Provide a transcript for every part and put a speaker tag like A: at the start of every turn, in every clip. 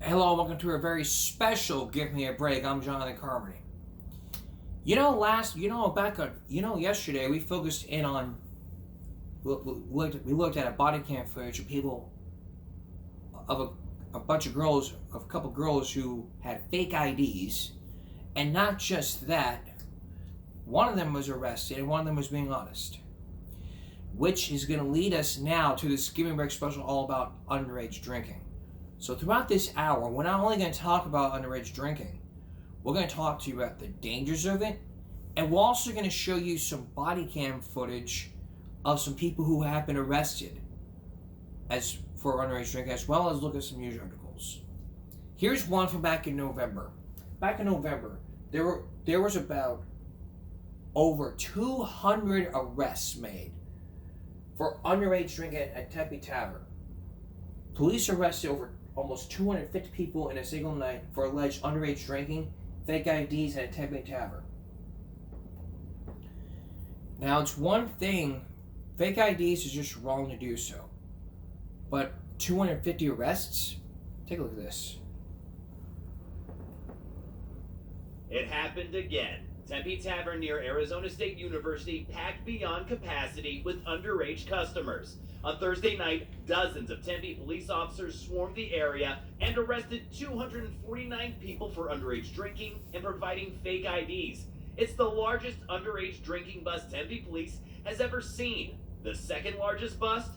A: Hello, welcome to a very special Give Me a Break. I'm Jonathan Carmody. Yesterday we focused in on, we looked at a body cam footage of people, of a couple girls who had fake IDs, and not just that, one of them was arrested and one of them was being honest. Which is going to lead us now to this Give Me a Break special all about underage drinking. So throughout this hour, we're not only going to talk about underage drinking, we're going to talk to you about the dangers of it, and we're also going to show you some body cam footage of some people who have been arrested for underage drinking, as well as look at some news articles. Here's one from back in November. Back in November, there was about over 200 arrests made for underage drinking at Tempe Tavern. Police arrested over almost 250 people in a single night for alleged underage drinking, fake IDs at a Tempe Tavern. Now, it's one thing, fake IDs is just wrong to do so. But 250 arrests? Take a look at this.
B: It happened again. Tempe Tavern near Arizona State University packed beyond capacity with underage customers. On Thursday night, dozens of Tempe police officers swarmed the area and arrested 249 people for underage drinking and providing fake IDs. It's the largest underage drinking bust Tempe police has ever seen. The second largest bust,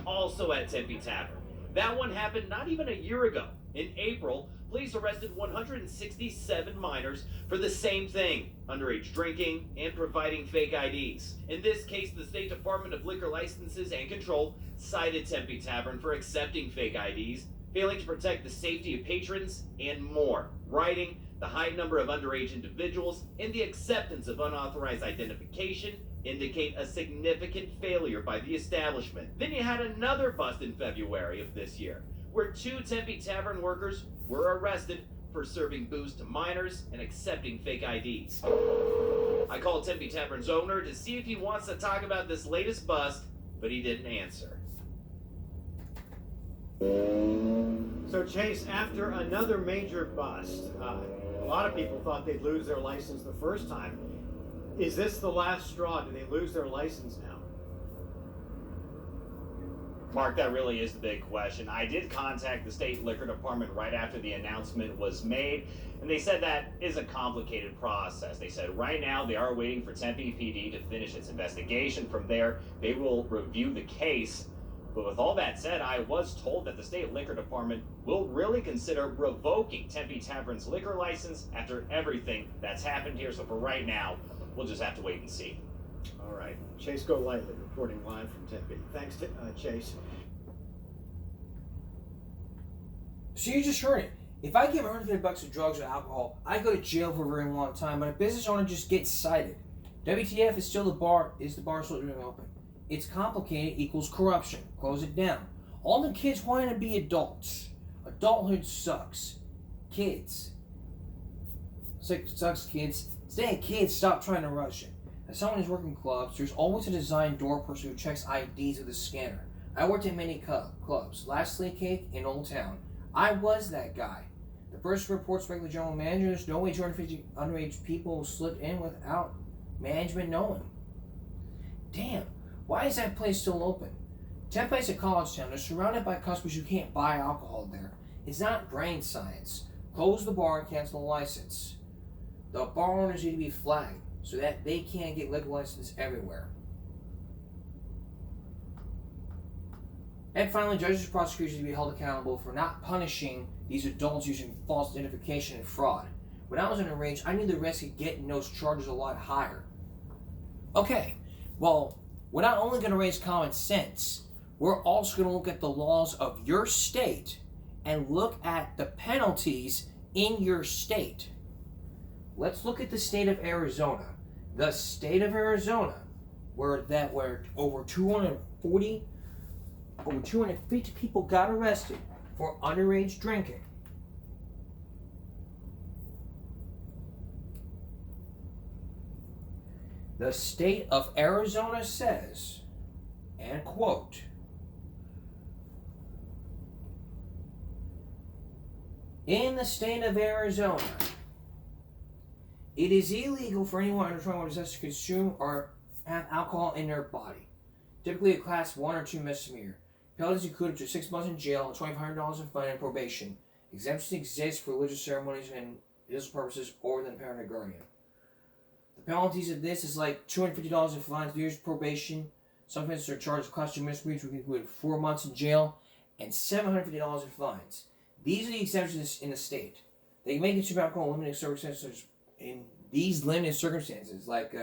B: also at Tempe Tavern. That one happened not even a year ago. In April, police arrested 167 minors for the same thing, underage drinking and providing fake IDs. In this case, the State Department of Liquor Licenses and Control cited Tempe Tavern for accepting fake IDs, failing to protect the safety of patrons, and more, writing the high number of underage individuals and the acceptance of unauthorized identification indicate a significant failure by the establishment. Then you had another bust in February of this year, where two Tempe Tavern workers were arrested for serving booze to minors and accepting fake IDs. I called Tempe Tavern's owner to see if he wants to talk about this latest bust, but he didn't answer.
C: So Chase, after another major bust, a lot of people thought they'd lose their license the first time. Is this the last straw? Do they lose their license now?
B: Mark, that really is the big question. I did contact the state liquor department right after the announcement was made, and they said that is a complicated process. They said right now they are waiting for Tempe PD to finish its investigation. From there, they will review the case. But with all that said, I was told that the state liquor department will really consider revoking Tempe Tavern's liquor license after everything that's happened here. So for right now, we'll just have to wait and see.
C: All right. Chase Go Lightly reporting live from Tempe. Thanks, Chase.
A: So you just heard it. If I give $150 of drugs or alcohol, I go to jail for a very long time, but a business owner just gets cited. WTF is still the bar still doing open? It's complicated equals corruption. Close it down. All the kids wanting to be adults. Adulthood sucks. Kids. Sucks, kids. Stay kids, stop trying to rush it. As someone who's working clubs, there's always a design door person who checks IDs with a scanner. I worked in many clubs. Last Slate Cake in Old Town. I was that guy. The person reports back to the general manager. There's no way 250 underage people slipped in without management knowing. Damn. Why is that place still open? Tempe's a college town. They're surrounded by customers who can't buy alcohol there. It's not brain science. Close the bar and cancel the license. The bar owners need to be flagged so that they can't get liquor licenses everywhere. And finally, judges and prosecutors need to be held accountable for not punishing these adults using false identification and fraud. When I was underage, I knew the risk of getting those charges a lot higher. Okay, well, we're not only going to raise common sense, we're also going to look at the laws of your state and look at the penalties in your state. Let's look at the state of Arizona. The state of Arizona, where over 250 people got arrested for underage drinking. The state of Arizona says, and quote, In the state of Arizona, it is illegal for anyone under 21 to consume or have alcohol in their body. Typically a class 1 or 2 misdemeanor. Penalties include up to 6 months in jail and $2,500 in fine and probation. Exemptions exist for religious ceremonies and medicinal purposes or than parent or guardian. The penalties of this is like $250 in fines, 3 years probation. Some offenses are charged with class 2 misdemeanors, which include 4 months in jail and $750 in fines. These are the exemptions in the state. They may consume alcohol in limited circumstances. In these limited circumstances, like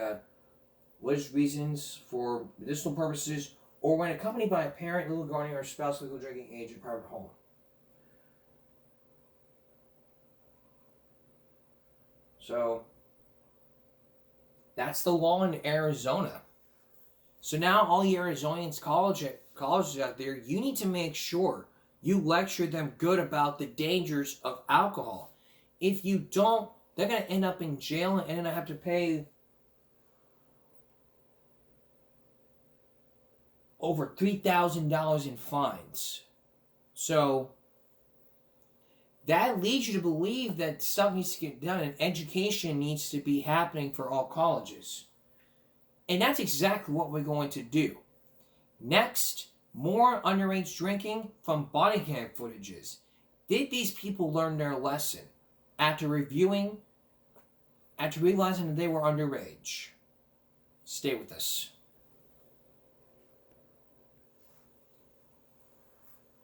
A: religious reasons, for medicinal purposes, or when accompanied by a parent, legal guardian, or spouse legal drinking age in a private home. So, that's the law in Arizona. So now all you Arizonians colleges out there, you need to make sure you lecture them good about the dangers of alcohol. If you don't, they're going to end up in jail and then I have to pay over $3,000 in fines. So that leads you to believe that stuff needs to get done and education needs to be happening for all colleges. And that's exactly what we're going to do. Next, more underage drinking from body cam footages. Did these people learn their lesson after realizing that they were underage? Stay with us.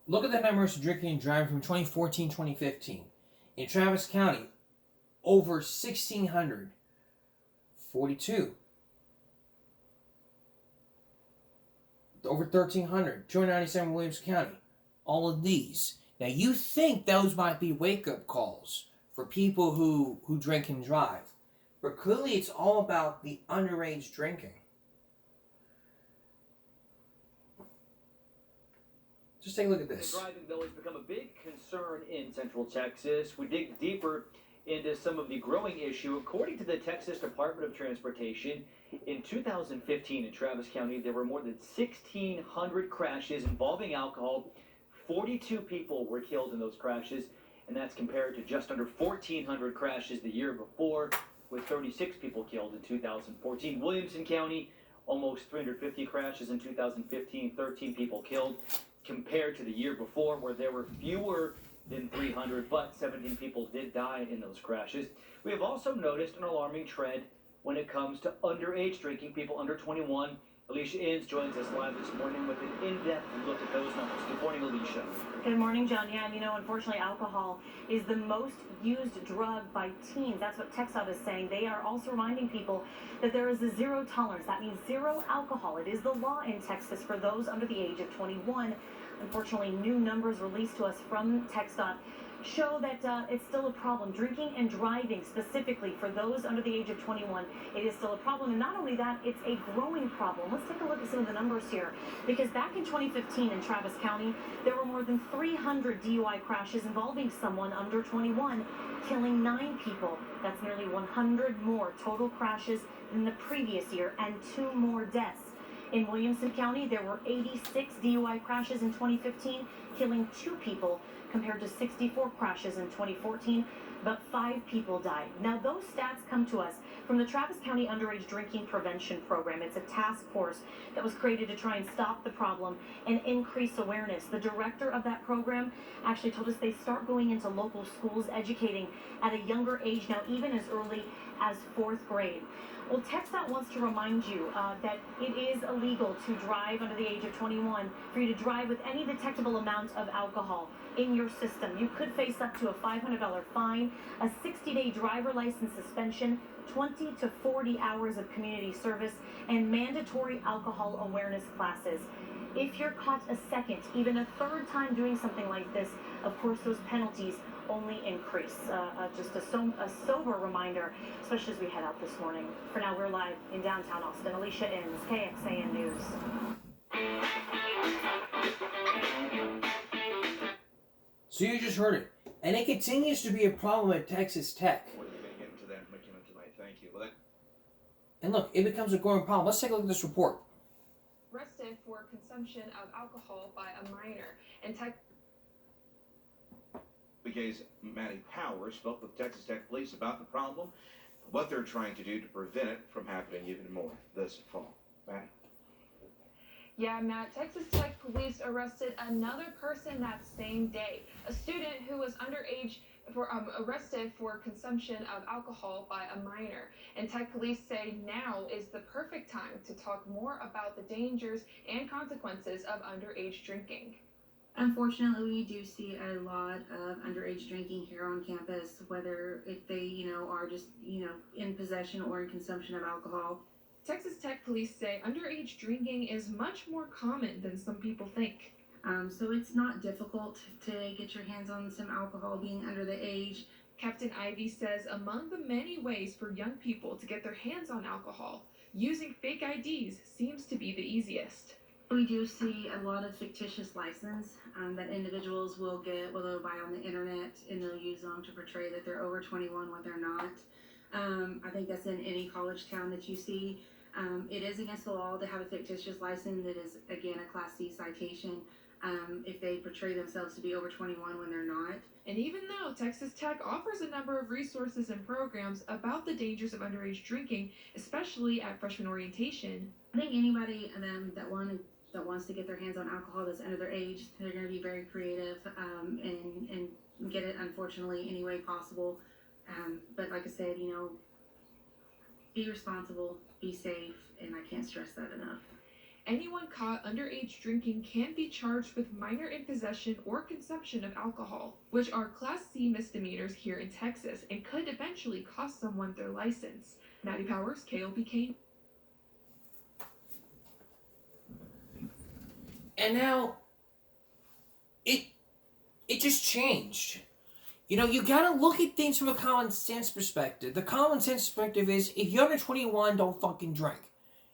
A: Look at the numbers of drinking and driving from 2014-2015. In Travis County, over 1,600. 42. Over 1,300. 297 in Williams County. All of these. Now you think those might be wake-up calls for people who drink and drive. But clearly it's all about the underage drinking. Just take a look at this.
B: The driving, though, has become a big concern in Central Texas. We dig deeper into some of the growing issue. According to the Texas Department of Transportation, in 2015 in Travis County, there were more than 1,600 crashes involving alcohol. 42 people were killed in those crashes, and that's compared to just under 1,400 crashes the year before, with 36 people killed in 2014. Williamson County, almost 350 crashes in 2015, 13 people killed, compared to the year before, where there were fewer than 300, but 17 people did die in those crashes. We have also noticed an alarming trend when it comes to underage drinking, people under 21. Alicia Inns joins us live this morning with an in-depth look at those numbers. Good morning, Alicia.
D: Good morning, John. Yeah, and unfortunately, alcohol is the most used drug by teens. That's what TxDOT is saying. They are also reminding people that there is a zero tolerance. That means zero alcohol. It is the law in Texas for those under the age of 21. Unfortunately, new numbers released to us from TxDOT show that it's still a problem. Drinking and driving, specifically for those under the age of 21, it is still a problem. And not only that, it's a growing problem. Let's take a look at some of the numbers here. Because back in 2015 in Travis County, there were more than 300 DUI crashes involving someone under 21, killing 9 people. That's nearly 100 more total crashes than the previous year, and 2 more deaths. In Williamson County, there were 86 DUI crashes in 2015, killing 2 people, compared to 64 crashes in 2014, but 5 people died. Now, those stats come to us from the Travis County Underage Drinking Prevention Program. It's a task force that was created to try and stop the problem and increase awareness. The director of that program actually told us they start going into local schools, educating at a younger age now, even as early as 4th grade. Well, TxDOT wants to remind you that it is illegal to drive under the age of 21, for you to drive with any detectable amount of alcohol in your system. You could face up to a $500 fine, a 60-day driver license suspension, 20 to 40 hours of community service, and mandatory alcohol awareness classes. If you're caught a second, even a third time doing something like this, of course, those penalties only increase. Just a sober reminder, especially as we head out this morning. For now, we're live in downtown Austin. Alicia Inns, KXAN News.
A: So you just heard it. And it continues to be a problem at Texas Tech.
E: We're going to get into that tonight. Thank you. Well,
A: And look, it becomes a growing problem. Let's take a look at this report.
F: Arrested for consumption of alcohol by a minor. And
E: WBK's Maddie Powers spoke with Texas Tech Police about the problem, what they're trying to do to prevent it from happening even more this fall. Maddie?
F: Yeah, Matt, Texas Tech police arrested another person that same day. A student who was underage arrested for consumption of alcohol by a minor. And Tech police say now is the perfect time to talk more about the dangers and consequences of underage drinking.
G: Unfortunately, we do see a lot of underage drinking here on campus, whether if they, are just, in possession or in consumption of alcohol.
F: Texas Tech police say underage drinking is much more common than some people think.
G: So it's not difficult to get your hands on some alcohol being under the age.
F: Captain Ivy says among the many ways for young people to get their hands on alcohol, using fake IDs seems to be the easiest.
G: We do see a lot of fictitious license that individuals will get, well, they'll buy on the internet, and they'll use them to portray that they're over 21 when they're not. I think that's in any college town that you see. It is against the law to have a fictitious license that is, again, a Class C citation if they portray themselves to be over 21 when they're not.
F: And even though Texas Tech offers a number of resources and programs about the dangers of underage drinking, especially at freshman orientation,
G: I think anybody that wants to get their hands on alcohol that's under their age, they're going to be very creative and get it, unfortunately, any way possible. But like I said, be responsible, be safe, and I can't stress that enough.
F: anyone caught underage drinking can be charged with minor in possession or consumption of alcohol, which are Class C misdemeanors here in Texas and could eventually cost someone their license. Maddie Powers, KOPK.
A: And now, it just changed. You gotta look at things from a common sense perspective. The common sense perspective is, if you're under 21, don't fucking drink.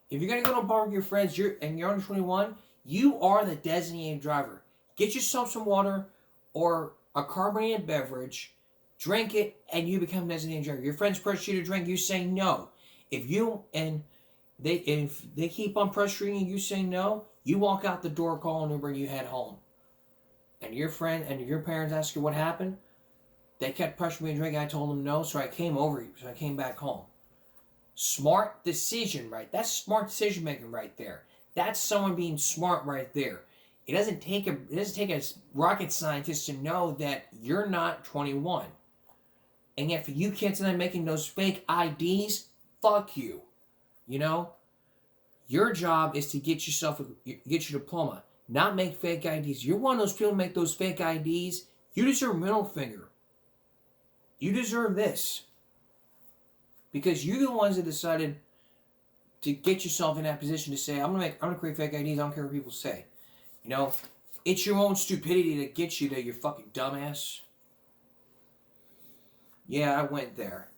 A: If you're gonna go to a bar with your friends and you're under 21, you are the designated driver. Get yourself some water or a carbonated beverage, drink it, and you become designated driver. Your friends pressure you to drink, you say no. If they keep on pressuring you, you say no, you walk out the door, call an Uber, and you head home. And your friend and your parents ask you what happened. They kept pressuring me to drink. I told them no, so I came over. So I came back home. Smart decision, right? That's smart decision making right there. That's someone being smart right there. It doesn't take a rocket scientist to know that you're not 21. And yet for you kids that are making those fake IDs, fuck you. Your job is to get your diploma, not make fake IDs. You're one of those people who make those fake IDs. You deserve a middle finger. You deserve this. Because you're the ones that decided to get yourself in that position to say, I'm gonna create fake IDs, I don't care what people say. It's your own stupidity that gets you there, you fucking dumbass. Yeah, I went there.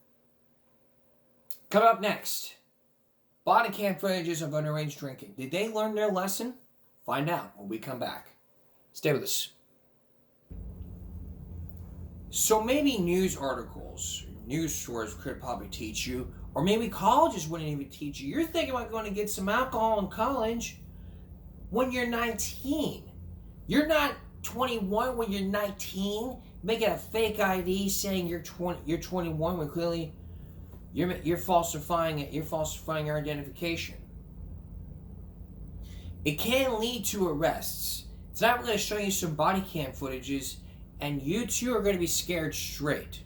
A: Coming up next, body cam footages of underage drinking. Did they learn their lesson? Find out when we come back. Stay with us. So maybe news articles, news stories could probably teach you, or maybe colleges wouldn't even teach you. You're thinking about going to get some alcohol in college when you're 19. You're not 21 when you're 19, making a fake ID saying you're 21 when clearly you're falsifying it. You're falsifying your identification. It can lead to arrests. Tonight we're going to show you some body cam footages, and you two are going to be scared straight.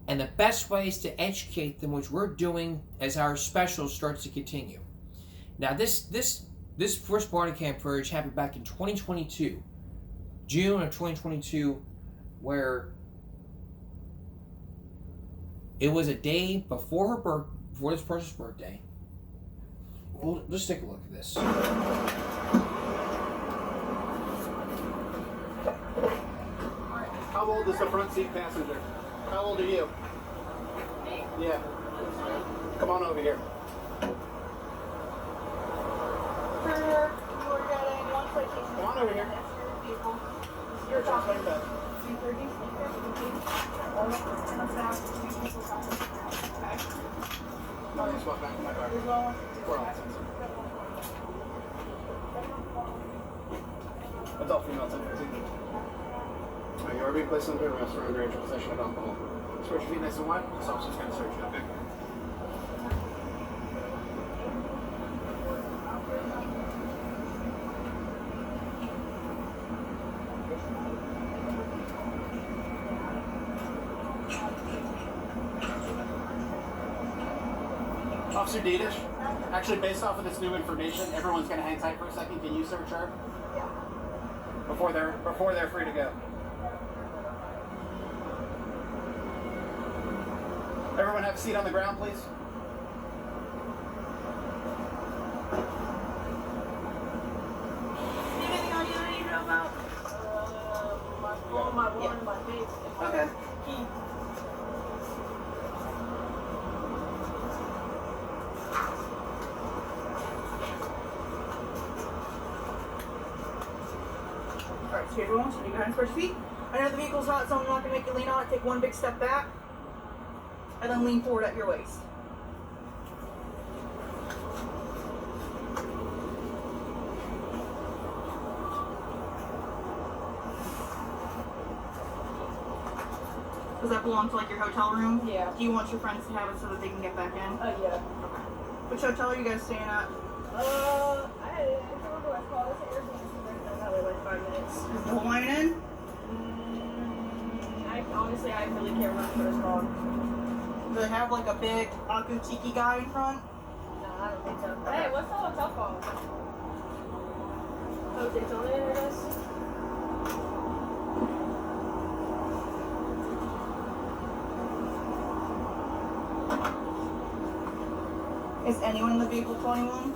A: And the best way is to educate them, which we're doing as our special starts to continue. Now, this first body cam footage happened back in 2022, June of 2022, where it was a day before this person's birthday. Well, let's take a look at this.
C: How old is the front seat passenger? How old are you? Yeah. Come on over here. Come on over here. You're talking about. No, just walk back to my car. We're all sensitive. Adult female 10-15. Are you
H: being placed under arrest for underage possession of alcohol. Spread your feet nice and wide. This officer's going to search you, okay? Officer Diedish, actually based off of this new information, everyone's going to hang tight for a second. Can you search her? Yeah. Before they're free to go. Everyone have a seat on the ground, please.
I: Anything on you that you know about? My phone, my wallet, my face.
H: Okay.
I: Key. Alright, so everyone, so you go ahead and spread your feet. I know the vehicle's hot, so I'm not going to make you lean on it. Take one big step back, and then lean forward at your waist. Does that belong to like your hotel room?
J: Yeah.
I: Do you want your friends to have it so that they can get back in?
J: Yeah.
I: Which hotel are you guys staying at?
J: I don't remember what it's called. It's an Airbnb. Probably like 5 minutes.
I: Is the Hawaiian Inn?
J: Honestly, I really can't remember what it's called.
I: Do they have like a big Aku Tiki guy in front?
J: No, I don't think so. Hey, what's the hotel called? Oh, Daytona, I guess.
I: Is anyone in the vehicle 21?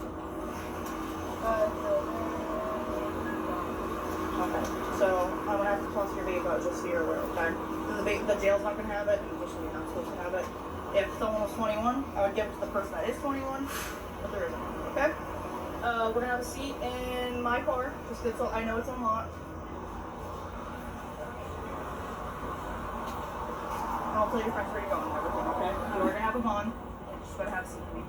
I: Okay, so I'm gonna have to toss your vehicle just so you're aware, okay? The jail's not gonna have it, and officially you're not supposed to have it. If someone was 21, I would give it to the person that is 21, but there isn't, okay? We're gonna have a seat in my car, just so I know it's unlocked. And I'll tell your friends where you're going and everything, okay? You are gonna have a bond, you're just gonna have a seat with me.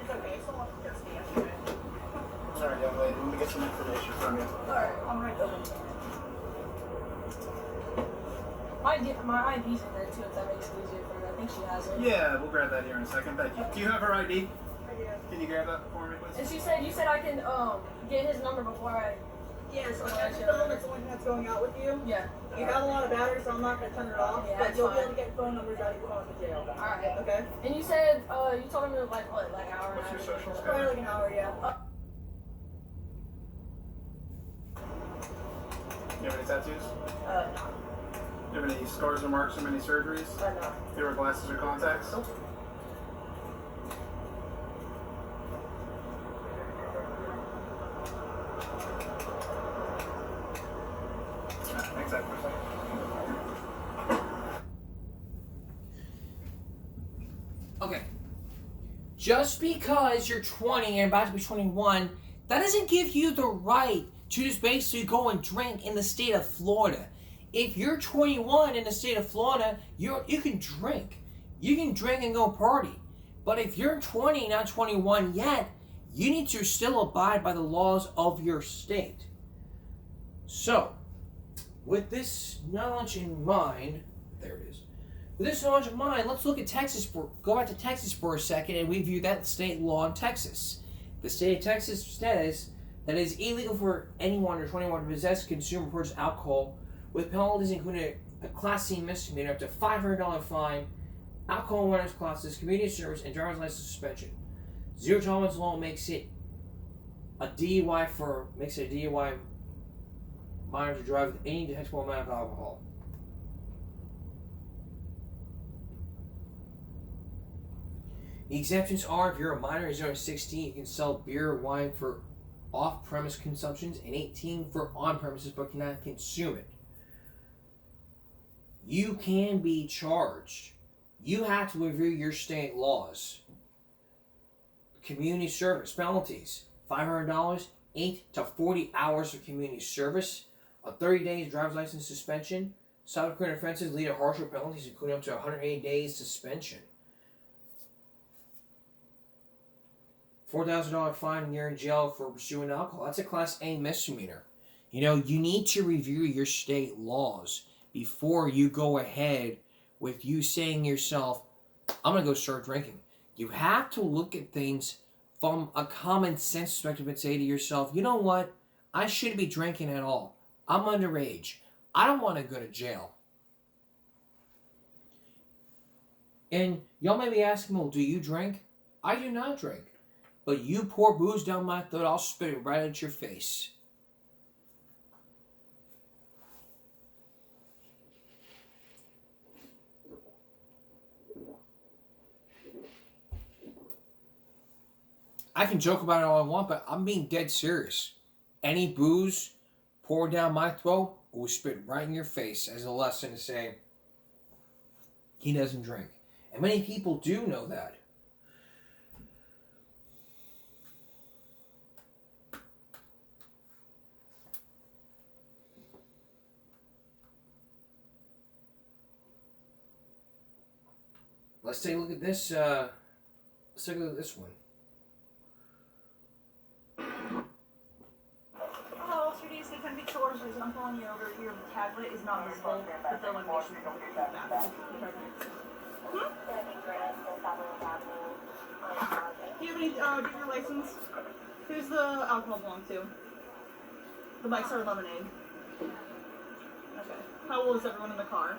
I: It's okay, someone can just be yesterday.
H: Alright, young lady, let me get some information from you.
I: Alright, I'm right over.
J: My ID's in there too, if that makes it easier for her. I think she has it.
H: Yeah, we'll grab that here in a second. Thank you. Do you have her ID?
I: I do.
H: Can you grab that for me, please?
J: And you said I can get his number before I.
I: Yeah, so that's the one that's going out with you.
J: Yeah.
I: You have a lot of battery, so I'm not going to turn it off,
J: Yeah,
I: but
J: that's
I: you'll be
J: fine.
I: able to get phone numbers out of your phone in jail.
J: Alright.
I: Okay?
J: And you said you told him it was like what, like an hour and a
H: What's
J: half?
H: your social
I: Probably like an hour, yeah.
H: You have any tattoos?
I: No.
H: You have any scars or marks from any surgeries?
I: No.
H: Do you wear glasses or contacts?
I: Nope.
H: Thanks, that for a second.
A: Okay. Just because you're 20 and about to be 21, that doesn't give you the right to just basically go and drink in the state of Florida. If you're 21 in the state of Florida, you can drink. You can drink and go party. But if you're 20, not 21 yet, you need to still abide by the laws of your state. So, with this knowledge in mind, there it is. With this knowledge in mind, let's look at Texas. Go back to Texas for a second and review that state law in Texas. The state of Texas says that it is illegal for anyone under 21 to possess, consume, or purchase alcohol, with penalties including a Class C misdemeanor up to $500 fine, alcohol awareness classes, community service, and driver's license suspension. Zero tolerance law makes it a DUI minor to drive with any detectable amount of alcohol. The exemptions are if you're a minor is under 16, you can sell beer or wine for off-premise consumptions, and 18 for on-premises but cannot consume it. You can be charged. You have to review your state laws. Community service penalties: $500, 8 to 40 hours of community service, a 30 days driver's license suspension. Subsequent offenses lead to harsher penalties, including up to 180 days suspension. $4,000 fine and you're in jail for pursuing alcohol. That's a Class A misdemeanor. You know, you need to review your state laws before you go ahead with you saying yourself, I'm going to go start drinking. You have to look at things from a common sense perspective and say to yourself, you know what? I shouldn't be drinking at all. I'm underage. I don't want to go to jail. And y'all may be asking, well, do you drink? I do not drink. But you pour booze down my throat, I'll spit it right at your face. I can joke about it all I want, but I'm being dead serious. Any booze poured down my throat will spit right in your face as a lesson to say, he doesn't drink. And many people do know that. Let's take a look at this. Let's take a look at this one.
I: Hello, Officer D. State Penn Beach Shores. I'm pulling you over. Your tablet is not visible, but the location is back. Do you have any, do you have your license? Who's the alcohol belong to? The bikes are lemonade. Okay. How old is everyone in the car?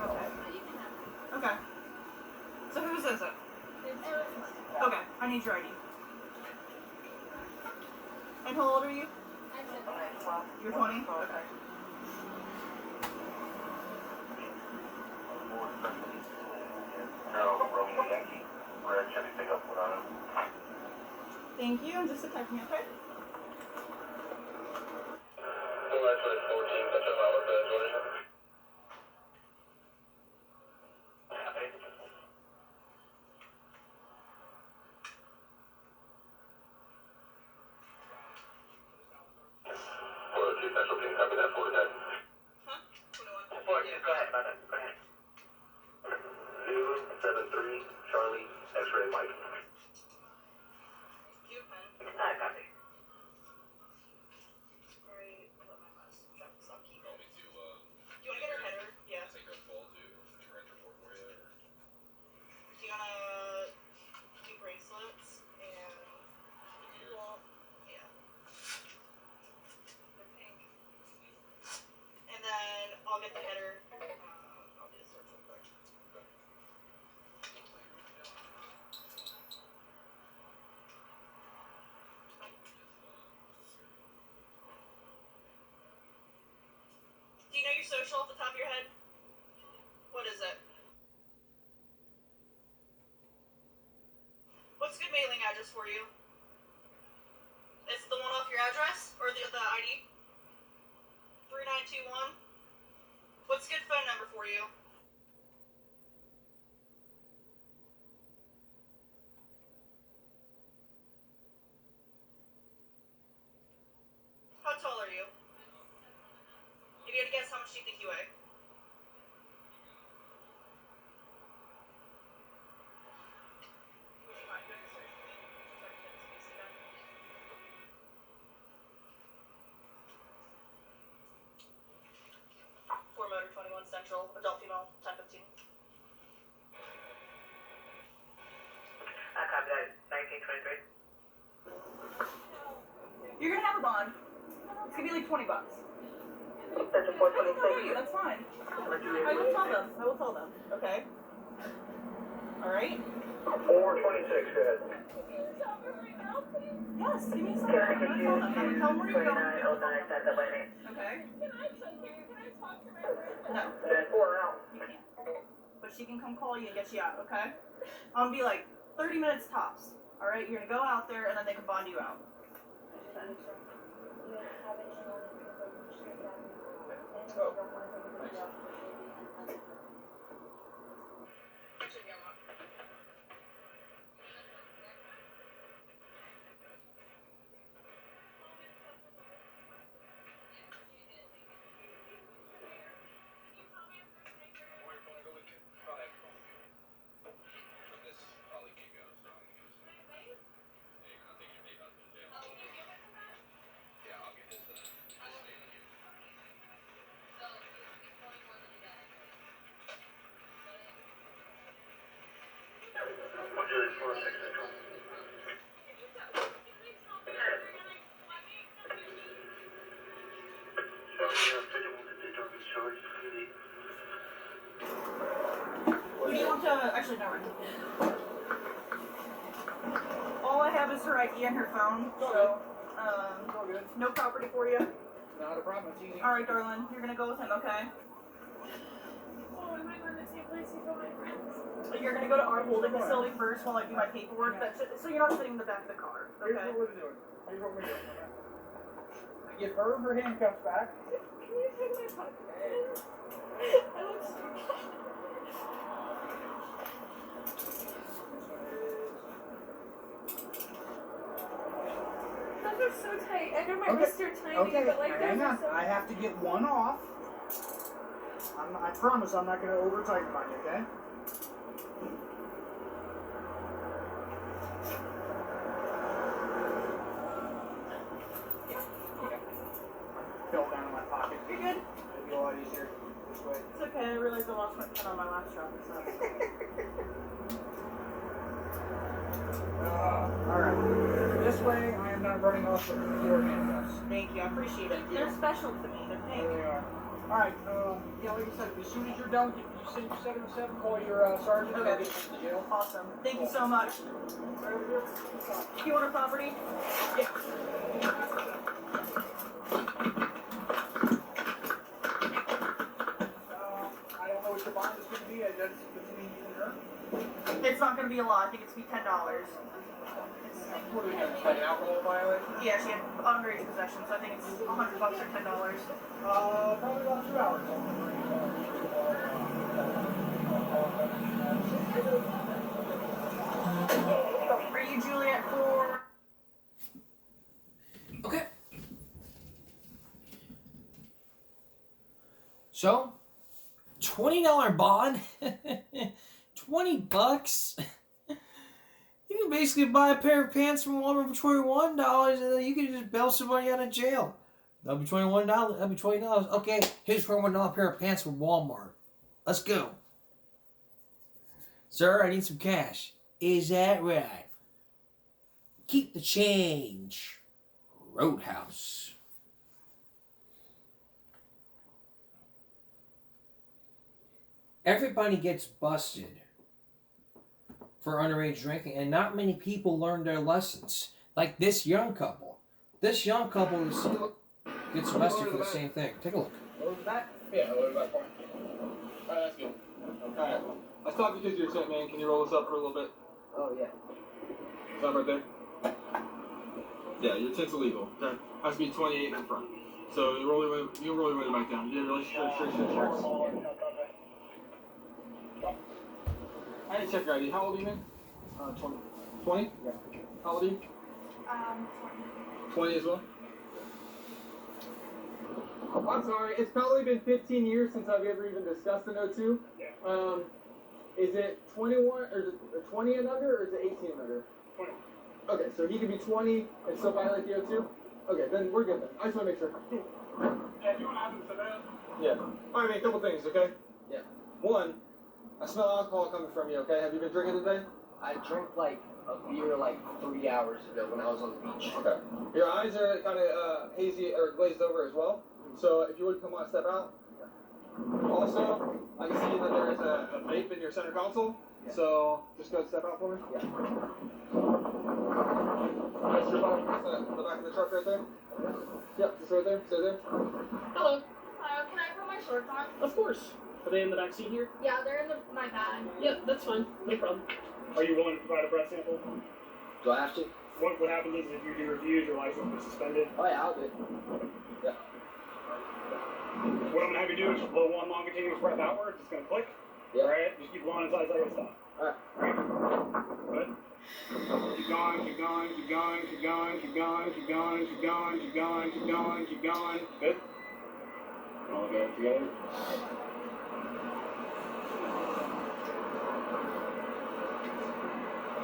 I: Okay. Okay. So whose is it? Okay, I need your ID. And how old are you? You're 20? Okay. Thank you, and just protect me, okay? Huh? 21. Yeah. Go ahead.
K: 073 Charlie X-ray Mike.
I: You, pen.
K: I copy.
I: Alright, let my mouse drop this on keyboard. Do you want to get her header? Yeah.
L: Take her full to rent her for you, or?
I: Do you want to do bracelets and... Well, yeah. They're pink. And then I'll get the header. I'll do the search real quick. Do you know your social off the top of your head? What is it? What's a good mailing address for you? Is it the one off your address or the ID? 3921. What's a good phone number for you? How tall are you? If you had to guess, how much do you think you weigh? Would you mind doing a search for me? Sorry, can I space again? Ford Motor 21 Central, adult female, 1015.
K: I copy that. 1923.
I: You're gonna have a bond. It's gonna be like $20.
K: That's a
I: I can tell you, that's fine. I will tell them. I will tell them. Okay. Alright?
K: 426, good.
I: Yes, give me a second.
K: Can I
I: I'm
K: get
I: gonna
K: you
I: tell them. I'm gonna tell them where you're going.
K: 2909 at the wedding?
I: Okay?
J: Can I talk to my friend?
I: No,
K: Then 4 out.
I: you can't. But she can come call you and get you out, okay? I'm gonna be like 30 minutes tops. Alright? You're gonna go out there and then they can bond you out. Should be unlocked. Do you want to actually never mind. All I have is her ID and her phone, so no property for you.
H: Not a problem. It's easy.
I: All right, darling, you're gonna go with him, okay?
J: Oh, am I going to the same place as all my friends?
I: You're gonna go to our holding facility first while I do my paperwork. That's it, so you're not sitting in the back of the car,
H: Here's
I: okay?
H: what we're doing. Here's what we're doing. I give her handcuffs back.
J: Can you take my pocket? I look so bad. Those are so tight. I know my wrists are tiny,
H: Okay,
J: but like
H: hang
J: those are
H: on.
J: so
H: I have to get one off. I promise I'm not going to over tighten on you, okay? Fell down in my pocket.
I: You're good.
H: It'll be a lot easier this way.
I: It's okay. I realized I lost my pen on my last job. So.
H: Alright. This way, I am not running off with your handcuffs.
I: Thank you. I appreciate it. They're special to me. They're
H: There they are. Alright, yeah, like I said, as soon as you're done, you send your 707, call your sergeant, and
I: Okay.
H: get you to jail.
I: Awesome. Thank you so much. You want a property? Yeah.
H: I don't know what your bond is going to be. That's between you and her.
I: It's not going to be a lot. I think it's going to be $10.
H: What are we going to play? Alcohol violation?
I: Yeah, she had underage possession, so I think it's $100 or $10.
H: Probably about 2 hours.
I: Are you Juliet for?
A: Okay. So, $20 bond, $20. You can basically buy a pair of pants from Walmart for $21, and then you can just bail somebody out of jail. That'll be $21. That'll be $20. Okay, here's a $21 pair of pants from Walmart. Let's go. Sir, I need some cash. Is that right? Keep the change. Roadhouse. Everybody gets busted for underage drinking, and not many people learn their lessons. Like this young couple. This young couple gets busted for the same thing. Take a look.
H: Lower the back? Yeah, lower the back part. Alright, that's good. Alright. I stopped because you're sent, man. Can you roll this up for a little bit?
M: Oh, yeah.
H: Stop right there. Yeah, your tint's illegal. Okay. Has to be 28 in front. So you roll your way back down. You didn't really sure. I didn't check your ID. How old are you, man?
M: 20.
H: 20?
M: Yeah.
H: How old are you? 20 as well? I'm sorry, it's probably been 15 years since I've ever even discussed an O2. Yeah. Is it 21, or is it 20 and under, or is it 18 and under? 20. Okay, so he could be 20 and still violate the O2? Okay, then we're good then. I just want to make sure.
M: Yeah, if you want to have him for that.
H: Yeah. Alright, man, a couple things, okay?
M: Yeah.
H: One, I smell alcohol coming from you, okay? Have you been drinking today?
M: I drank like a beer like 3 hours ago when I was on the beach.
H: Okay. Your eyes are kind of hazy or glazed over as well. So if you would come on, step out. Also, I can see that there is a vape in your center console. Yeah. So just go step out for me.
M: Yeah.
H: That's your bottom, the back of the truck right there. Yep, just right there. Stay there.
J: Hello. Can I put my shorts on?
N: Of course. Are they in the back seat here?
J: Yeah, they're in my bag.
N: Yeah, that's fine. No problem.
O: Are you willing to provide a breath sample?
M: Do I have to?
O: What happens is if you do reviews, your license is suspended.
M: Oh yeah, I'll do it. Yeah.
O: What I'm gonna have you do is just blow one long continuous breath outwards. It's gonna click.
M: Yeah.
O: Alright? Just keep blowing until I tell you to stop.
M: Alright.
O: Good. Keep going, keep going, keep going, keep going, keep going, keep going, keep going, keep going, keep going, keep going. Good. All go together.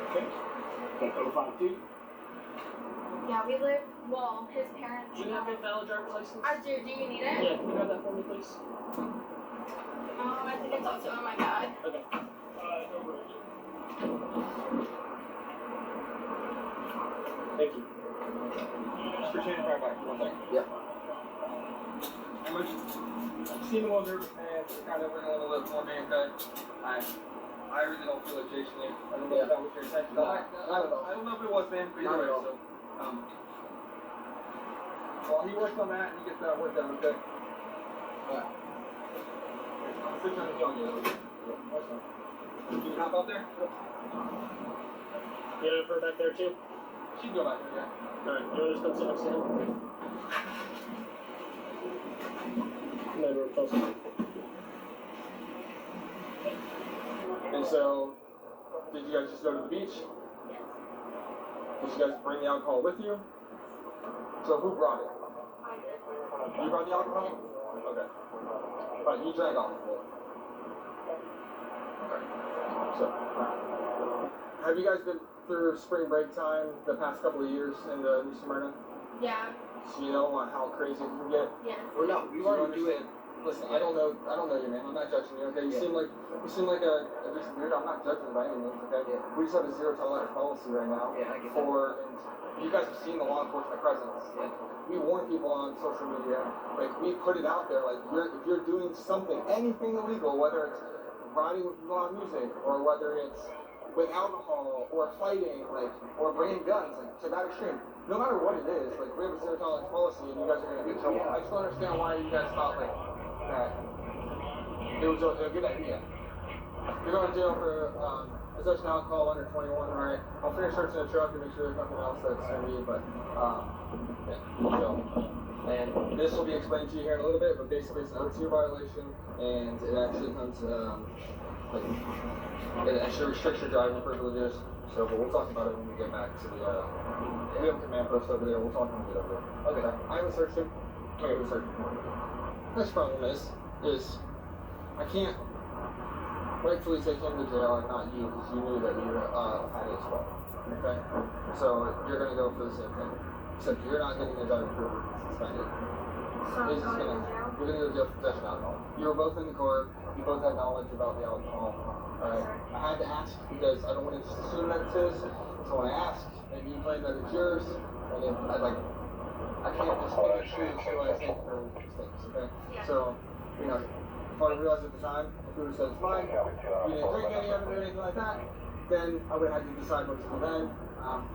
O: Okay. Got over 5 feet.
J: Yeah, we live, well, his parents.
N: Do you have a valid driver's license?
J: I do. Do you need it?
N: Yeah, can you grab that for me, please?
J: I think it's also in my bag.
N: Okay. Over. Thank you.
H: Just pretend to fire back for 1 second.
M: Yep.
H: How much? I've seen the older pants, kind of in a little bit more man cut. I really don't feel like chasing you. I don't know if that was your intention.
M: No, not at all.
H: I don't know if it was, man. But
M: Not
H: either
M: at
H: way,
M: all.
H: so, while he works on that and he gets that work done, okay?
M: Alright.
H: I'm sitting on the phone, you know. That's fine. Can you hop out there?
N: You know, her back there too?
H: She can go back there, yeah.
N: Alright, you wanna just come sit next to him? Maybe we're close enough.
H: And so, did you guys just go to the beach?
F: Yes.
H: Did you guys bring the alcohol with you? So who brought it?
F: I did.
H: You brought the alcohol? Okay. But you drank off of it. Okay. So, have you guys been through spring break time the past couple of years in the New Smyrna?
F: Yeah.
H: So you know how crazy it can get?
F: Yes.
M: Or no, we want to do it.
H: Listen, I don't know you, man. I'm not judging you, okay? You seem like a decent dude. I'm not judging by any means, okay?
M: Yeah.
H: We just have a zero tolerance policy right now.
M: Yeah, I get
H: And you guys have seen the law enforcement presence. Like, we warn people on social media. Like, we put it out there. Like, if you're doing something, anything illegal, whether it's riding with loud music or whether it's with alcohol or fighting, like, or bringing guns, like, to that extreme. No matter what it is, like, we have a zero tolerance policy and you guys are going to get in trouble. I just don't understand why you guys thought, like, that it was a good idea. You're going to jail for possession of alcohol under 21, alright? I'll finish searching the truck and make sure there's nothing else that's going to be, but, yeah, so. And this will be explained to you here in a little bit, but basically it's an O2 violation, and it actually comes, it actually restricts your driving privileges. So, but we'll talk about it when we get back to the, we have a command post over there, we'll talk when we get over there. Okay, I haven't searched him. Okay, we'll search him. Next problem is I can't rightfully take him to jail and not you, because you knew that you had it as well. Okay? So, you're going to go for the same thing. Except you're not getting a driving privilege suspended.
F: So I'm going to jail?
H: You're going to go to jail for possession of alcohol. You were both in the car. You both had knowledge about the alcohol. I had to ask because I don't want to just assume that it's his. So when I asked, and you claim that it's yours, and then I can't just pick and choose who I take for these things, okay?
F: Yeah.
H: So, you know, if I realized at the time, if we would have said it's mine, you didn't drink any of it or anything like that, then I would have had to decide what to do then.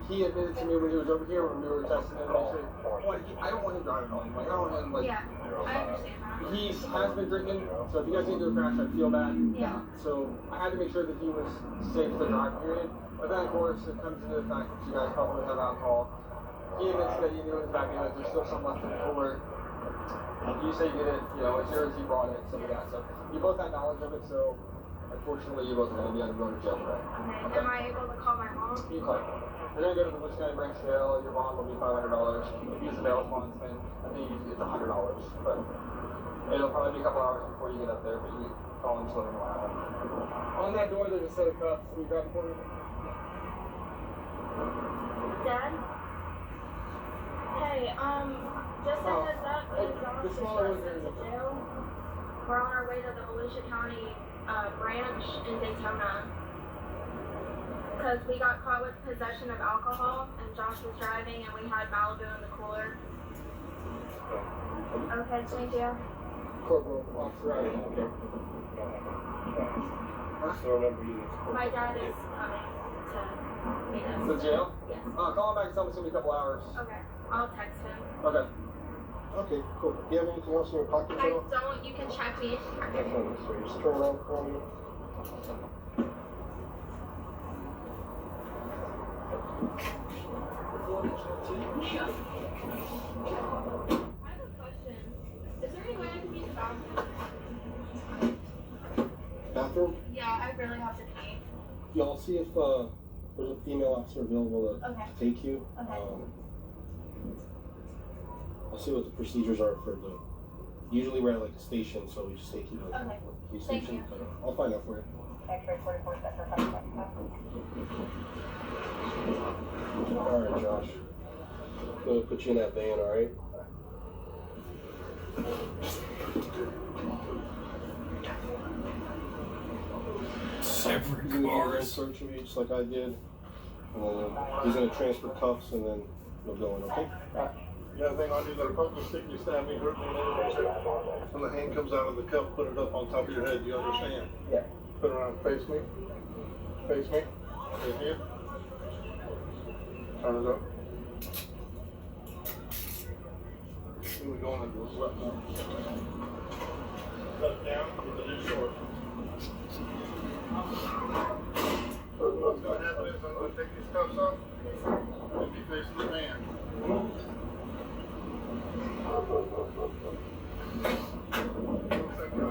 H: He admitted to me when he was over here when we were testing him. I don't want him driving home. Like, I don't want him, like...
F: Yeah, I understand that.
H: He has been drinking, so if you guys get into a crash, I'd feel bad.
F: Yeah.
H: So I had to make sure that he was safe to drive, period. But then, of course, it comes into the fact that you guys probably have alcohol. He admits that you knew in his back end that there's still some left in the cooler. You say you did it, you know, it's yours, you brought it, stuff like that. So you both had knowledge of it, so unfortunately you both are going to be going to jail today.
F: Okay. Am I able to call my mom?
H: You call. You're going to go to the Bush County Branch Jail. Your bond will be $500. If you use a bail bondsman, I think it's $100. But it'll probably be a couple hours before you get up there, but you call and just let me know what happened. On that door, there's a set of cuffs. Can you grab it for me?
J: Dad? Hey, just a heads up, me and Josh just got sent to jail. We're on our way to the Volusia County branch in Daytona. Because we got caught with possession of alcohol, and Josh was driving, and we had Malibu in the cooler. Okay, thank you.
H: Corporal, Officer Riley. Okay.
L: I still remember you.
J: My dad is coming to meet us.
H: To jail?
J: Yes.
H: Call him back and tell him it's going to be a couple hours.
J: Okay, I'll text him.
H: Okay.
L: Okay, cool. Do you have anything else in your pocket?
J: I don't, you can check me.
L: Definitely. So just turn around for me.
F: Yeah. I have a question. Is there any way I can use the bathroom?
L: Bathroom?
F: Yeah, I really have to pee.
L: Yeah, I'll see if there's a female officer available to take you.
J: Okay.
L: I'll see what the procedures are for the. Usually we're at like a station, so we just take you to
J: Okay.
L: the police
J: Thank
L: station.
J: you.
L: But I'll find out for you.
K: X-ray 44 sector.
L: Alright, Josh. I'm gonna put you in that van, alright?
A: Separate
L: You
A: cars.
L: search of you just like I did. And then he's gonna transfer cuffs, and then we'll go in. Okay.
P: The other thing I do is that a couple of stick you stab me, hurt me, when the hand comes out of the cup, put it up on top of your head. You understand?
M: Yeah.
P: Put it around. Face me. Face me. Right here. Turn it up. Here we go on into this left now. Cut it down with the new sword. So what's going to happen is I'm going to take these cuffs off and be facing the man. Once that cuff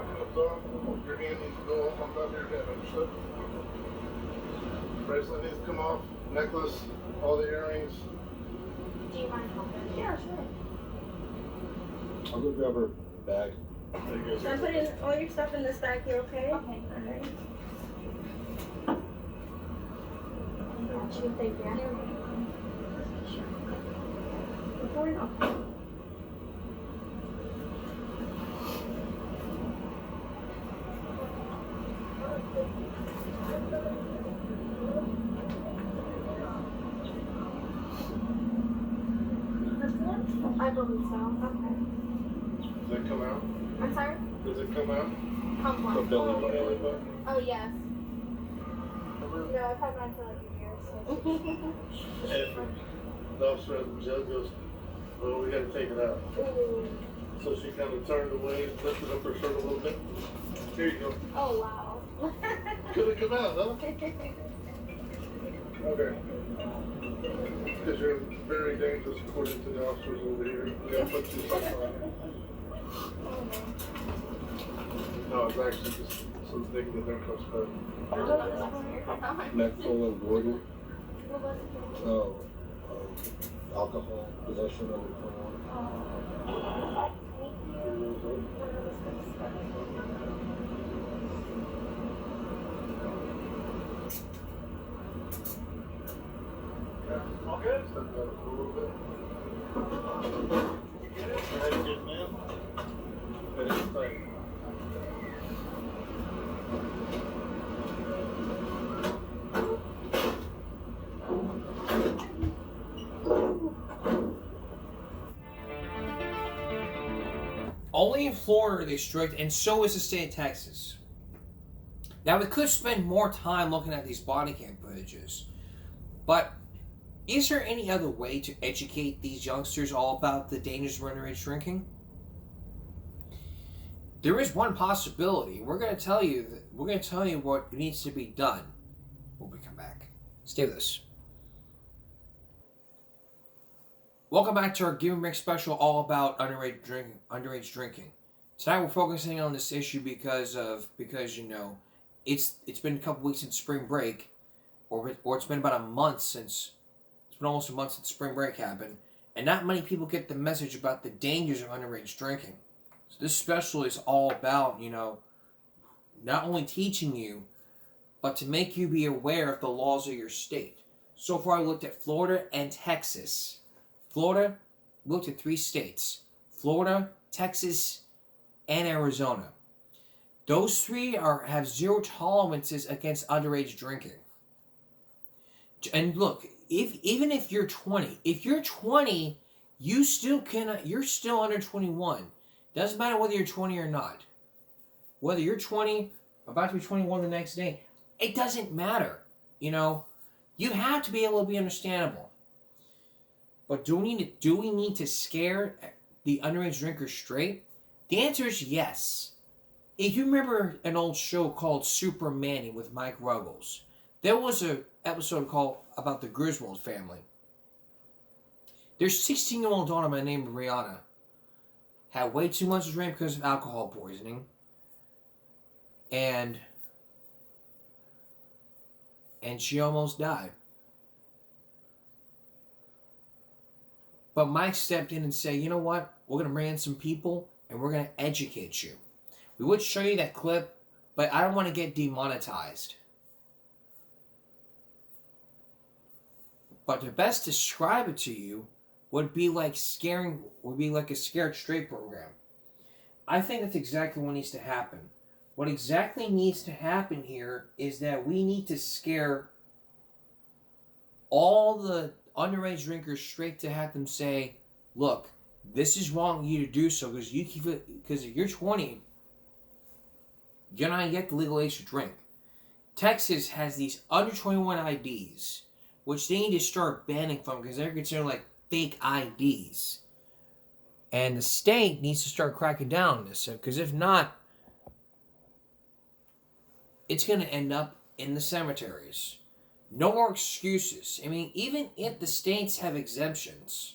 P: comes off, your hand needs to go up on top of your head, understood? Bracelet needs to come off, necklace, all the earrings.
J: Do you mind helping? Yeah, sure.
L: I'll go grab her bag.
J: So I'm putting all your stuff in this bag here, okay? Okay. Alright. Got you, thank you. Recording? Okay. I believe so. Okay.
P: Does that come out?
J: I'm sorry?
P: Does it come out?
J: Come
P: The
J: on.
P: belly button?
J: Oh, yes. No, I've had mine for like a year, so.
P: If the officer at the jail goes, well, we gotta take it out.
J: Ooh.
P: So she kind of turned away, lifted up her shirt a little bit. Here you go.
J: Oh, wow.
P: Could have come out, huh? Okay. Because you're very dangerous according to the officers over here. We gotta put you something on. No, it's actually just some thing that they're close to.
L: Methyl and Gordon. Oh, alcohol possession under 21.
P: All good? Step that up a little bit. Get it? That's good, man. That is tight.
A: Only in Florida are they strict, and so is the state of Texas. Now, we could spend more time looking at these body cam footages, but is there any other way to educate these youngsters all about the dangers of underage drinking? There is one possibility. We're going to tell you what needs to be done when we come back. Stay with us. Welcome back to our Give and Make special, all about underage drinking. Tonight we're focusing on this issue because you know it's been a couple weeks since spring break, or it's been about a month since. It's been almost a month since spring break happened, and not many people get the message about the dangers of underage drinking. So this special is all about, you know, not only teaching you, but to make you be aware of the laws of your state. So far, I looked at Florida and Texas. Florida, looked at 3 states: Florida, Texas, and Arizona. Those 3 have zero tolerances against underage drinking. And look, even if you're 20, you still cannot. You're still under 21. Doesn't matter whether you're 20 or not. Whether you're 20, about to be 21 the next day, it doesn't matter. You know, you have to be able to be understandable. But do we need to scare the underage drinkers straight? The answer is yes. If you remember an old show called Super Manny with Mike Ruggles, there was an episode called about the Griswold family. Their 16-year-old daughter by the name of Rihanna had way too much to drink because of alcohol poisoning. And she almost died. But Mike stepped in and said, you know what? We're going to bring in some people and we're going to educate you. We would show you that clip, but I don't want to get demonetized. But to best describe it to you would be like a scared straight program. I think that's exactly what needs to happen. What exactly needs to happen here is that we need to scare all the underage drinkers straight to have them say, look, this is wrong of you to do so because if you're 20, you're not yet the legal age to drink. Texas has these under 21 IDs, which they need to start banning from because they're considered like fake IDs. And the state needs to start cracking down on this because if not, it's going to end up in the cemeteries. No more excuses. I mean, even if the states have exemptions,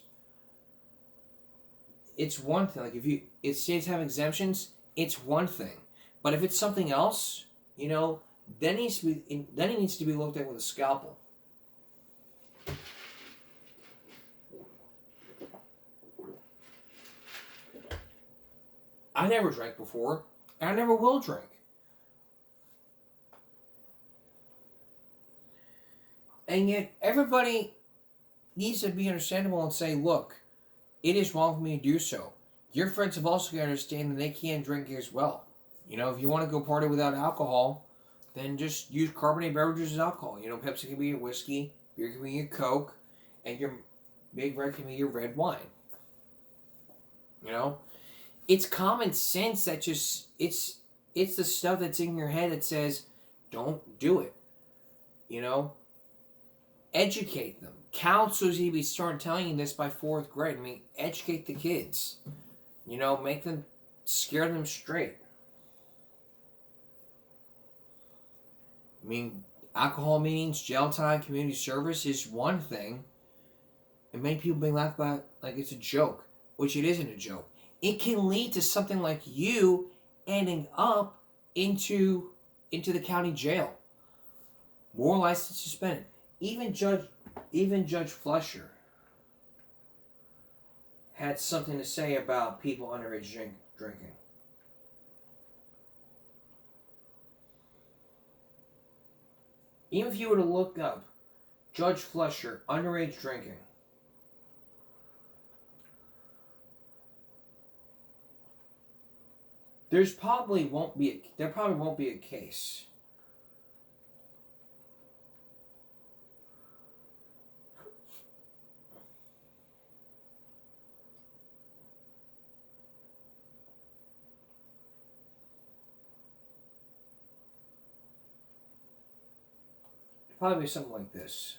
A: it's one thing. Like if states have exemptions, it's one thing. But if it's something else, then it needs to be looked at with a scalpel. I never drank before, and I never will drink. And yet, everybody needs to be understandable and say, look, it is wrong for me to do so. Your friends have also got to understand that they can't drink as well. If you want to go party without alcohol, then just use carbonated beverages as alcohol. Pepsi can be your whiskey, beer can be your Coke, and your Big Red can be your red wine. It's common sense that it's the stuff that's in your head that says, don't do it. Educate them. Counselors need to be starting telling you this by 4th grade. I mean, educate the kids. Make them, scare them straight. I mean, alcohol meetings, jail time, community service is one thing. And many people being laughed about like it's a joke, which it isn't a joke. It can lead to something like you ending up into the county jail. More license suspended. Even Judge Fletcher had something to say about people underage drinking. Even if you were to look up Judge Fletcher, underage drinking, there probably won't be a case. Probably something like this.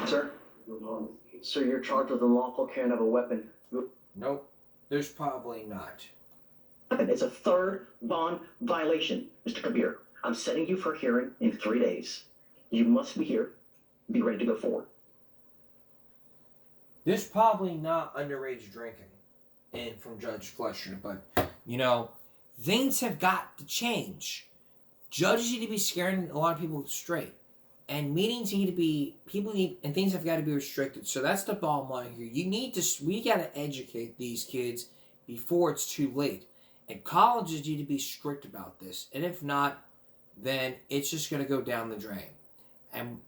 M: Sir? Sir, you're charged with unlawful carrying of a weapon.
A: Nope. There's probably not.
M: It's a 3rd bond violation, Mr. Kabir. I'm setting you for a hearing in 3 days. You must be here. Be ready to go forward.
A: There's probably not underage drinking from Judge Fletcher, but, things have got to change. Judges need to be scaring a lot of people straight. And meetings need to be, and things have got to be restricted. So that's the bottom line here. We got to educate these kids before it's too late. And colleges need to be strict about this. And if not, then it's just going to go down the drain and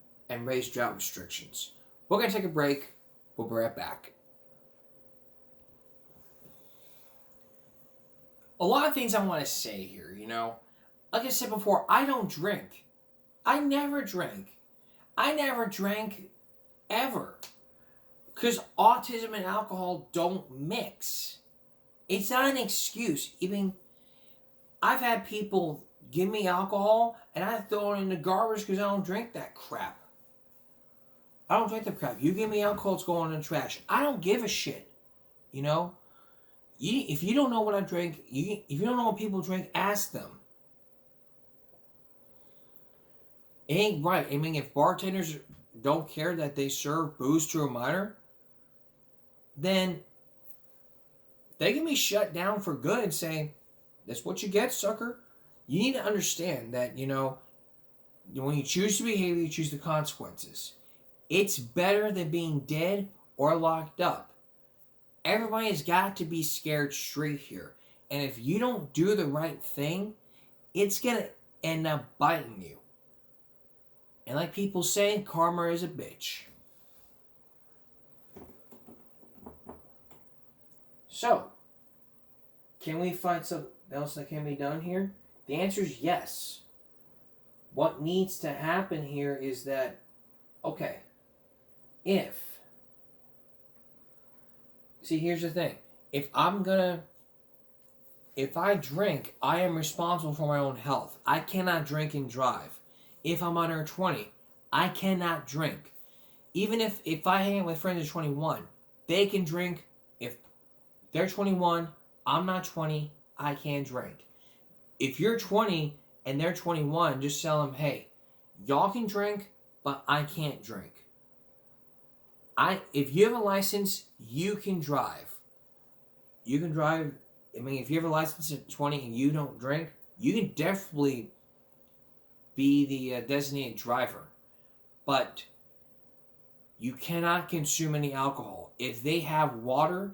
A: raise drought restrictions. We're going to take a break. We'll be right back. A lot of things I want to say here, Like I said before, I don't drink. I never drank. I never drank ever. Because autism and alcohol don't mix. It's not an excuse. I've had people give me alcohol and I throw it in the garbage because I don't drink that crap. I don't drink the crap. You give me alcohol, it's going in the trash. I don't give a shit. If you don't know what I drink, if you don't know what people drink, ask them. It ain't right. If bartenders don't care that they serve booze to a minor, then they can be shut down for good and say, that's what you get, sucker. You need to understand that, when you choose to behave, you choose the consequences. It's better than being dead or locked up. Everybody has got to be scared straight here. And if you don't do the right thing, it's going to end up biting you. And like people say, karma is a bitch. So, can we find something else that can be done here? The answer is yes. what needs to happen here is that, okay, see, here's the thing. If I drink, I am responsible for my own health. I cannot drink and drive. If I'm under 20, I cannot drink. Even if I hang out with friends who are 21, they can drink. If they're 21, I'm not 20, I can't drink. If you're 20 and they're 21, just tell them, hey, y'all can drink, but I can't drink. If you have a license, you can drive. You can drive. I mean, if you have a license at 20 and you don't drink, you can definitely be the designated driver. But you cannot consume any alcohol. If they have water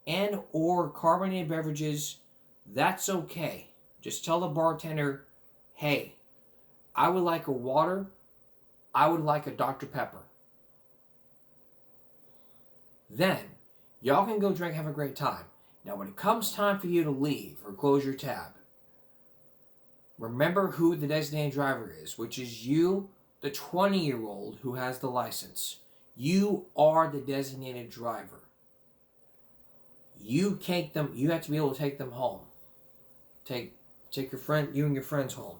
A: and or carbonated beverages, that's okay. Just tell the bartender, hey, I would like a water. I would like a Dr. Pepper. Then, y'all can go drink, have a great time. Now, when it comes time for you to leave or close your tab, remember who the designated driver is, which is you, the 20-year-old who has the license. You are the designated driver. You have to be able to take them home. Take you and your friends home.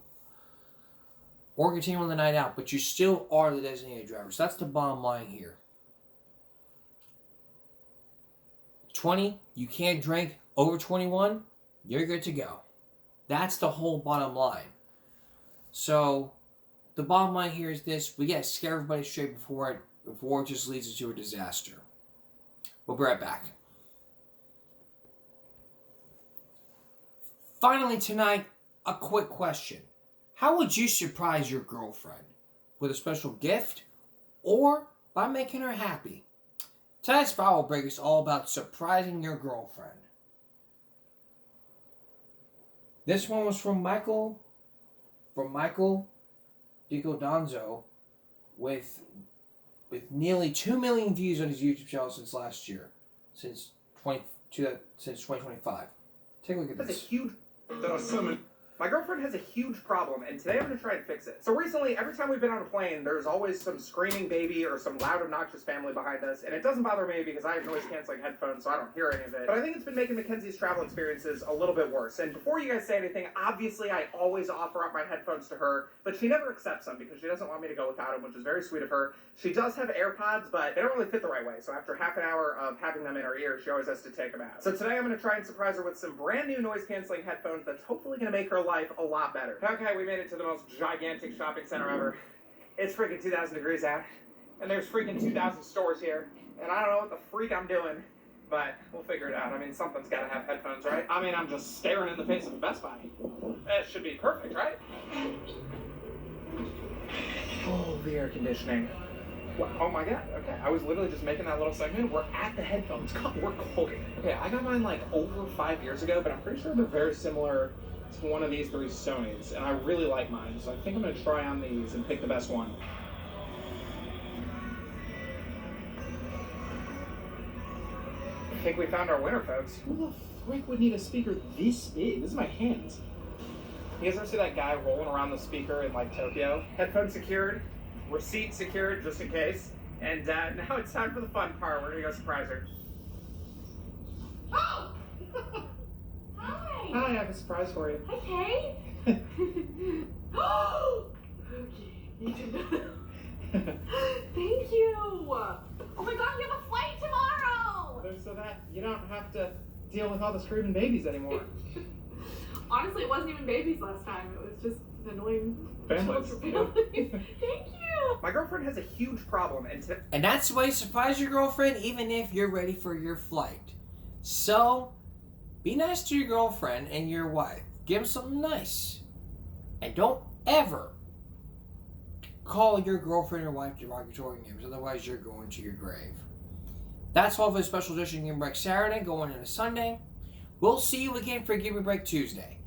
A: Or continue on the night out, but you still are the designated driver. So that's the bottom line here. 20, you can't drink. Over 21, you're good to go. That's the whole bottom line. So, the bottom line here is this. We gotta scare everybody straight before it just leads into a disaster. We'll be right back. Finally tonight, a quick question. How would you surprise your girlfriend? With a special gift? Or by making her happy? Tonight's Foul Break is all about surprising your girlfriend. This one was from Michael DiCodonzo with nearly 2 million views on his YouTube channel since last year. Since 2025. Take a look at this.
Q: That's a huge... My girlfriend has a huge problem, and today I'm going to try and fix it. So recently, every time we've been on a plane, there's always some screaming baby or some loud, obnoxious family behind us, and it doesn't bother me because I have noise-canceling headphones, so I don't hear any of it. But I think it's been making Mackenzie's travel experiences a little bit worse. And before you guys say anything, obviously I always offer up my headphones to her, but she never accepts them because she doesn't want me to go without them, which is very sweet of her. She does have AirPods, but they don't really fit the right way, so after half an hour of having them in her ear, she always has to take them out. So today I'm going to try and surprise her with some brand new noise-canceling headphones that's hopefully going to make her life a lot better. Okay, we made it to the most gigantic shopping center ever. It's freaking 2,000 degrees out, and there's freaking 2,000 stores here, and I don't know what the freak I'm doing, but we'll figure it out. I mean, something's got to have headphones, right? I mean, I'm just staring in the face of a Best Buy. It should be perfect, right? Oh, the air conditioning. What? Oh my god, okay. I was literally just making that little segment. We're at the headphones. God, we're cold. Okay, I got mine like over 5 years ago, but I'm pretty sure they're very similar to one of these three Sonys, and I really like mine, so I think I'm going to try on these and pick the best one. I think we found our winner, folks. Who the frick would need a speaker this big? This is my hands. You guys ever see that guy rolling around the speaker in, like, Tokyo? Headphone secured, receipt secured, just in case. And now it's time for the fun part. We're going to go surprise her.
J: Oh! Hi!
Q: Hi, I have a surprise for you.
J: Hi, Kay! Oh! Okay, you did not. Thank you! Oh my god, we have a flight tomorrow!
Q: So that you don't have to deal with all the screaming babies anymore.
J: Honestly, it wasn't even babies last time. It was just annoying
Q: Families.
J: Thank you!
Q: My girlfriend has a huge problem,
A: and that's the way you surprise your girlfriend, even if you're ready for your flight. So, be nice to your girlfriend and your wife. Give them something nice. And don't ever call your girlfriend or wife derogatory names, otherwise you're going to your grave. That's all for the special edition Game Break Saturday, going into Sunday. We'll see you again for Game Break Tuesday.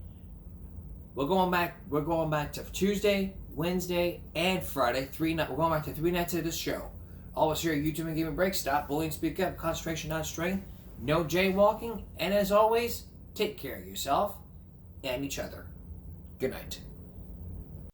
A: We're going back to Tuesday, Wednesday, and Friday. We're going back to 3 nights of this show. All of us here at YouTube and Game Break, stop bullying, speak up, concentration, not strength. No jaywalking, and as always, take care of yourself and each other. Good night.